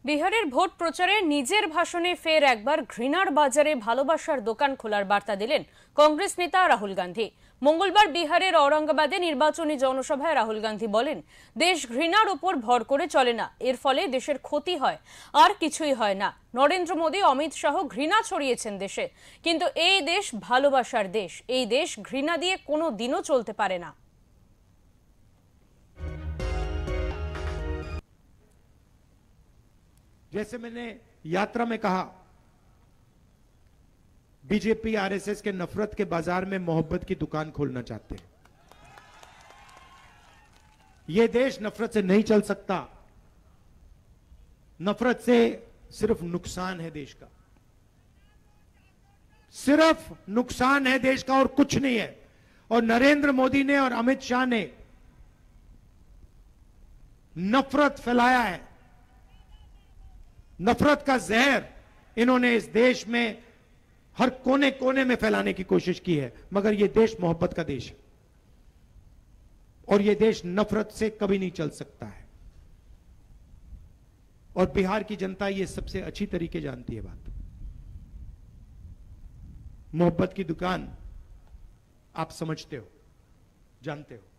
বিহারের ভোট প্রচারে নিজের ভাষণে ফের একবার ঘৃণার বাজারে ভালোবাসার দোকান খোলার বার্তা দিলেন কংগ্রেস নেতা রাহুল গান্ধী। মঙ্গলবার বিহারের ঔরঙ্গাবাদে নির্বাচনী জনসভায় রাহুল গান্ধী বলেন, দেশ ঘৃণার উপর ভর করে চলে না, এর ফলে দেশের ক্ষতি হয়, আর কিছুই হয় না। নরেন্দ্র মোদী, অমিত শাহ ঘৃণা ছড়িয়েছেন দেশে, কিন্তু এই দেশ ভালোবাসার দেশ। এই দেশ ঘৃণা দিয়ে কোনো দিনও চলতে পারে না। जैसे मैंने यात्रा में कहा, बीजेपी आरएसएस के नफरत के बाजार में मोहब्बत की दुकान खोलना चाहते हैं। यह देश नफरत से नहीं चल सकता। नफरत से सिर्फ नुकसान है देश का, सिर्फ नुकसान है देश का और कुछ नहीं है। और नरेंद्र मोदी ने और अमित शाह ने नफरत फैलाया है। नफरत का जहर इन्होंने इस देश में हर कोने कोने में फैलाने की कोशिश की है, मगर यह देश मोहब्बत का देश है और यह देश नफरत से कभी नहीं चल सकता है। और बिहार की जनता यह सबसे अच्छी तरीके जानती है बात। मोहब्बत की दुकान आप समझते हो, जानते हो।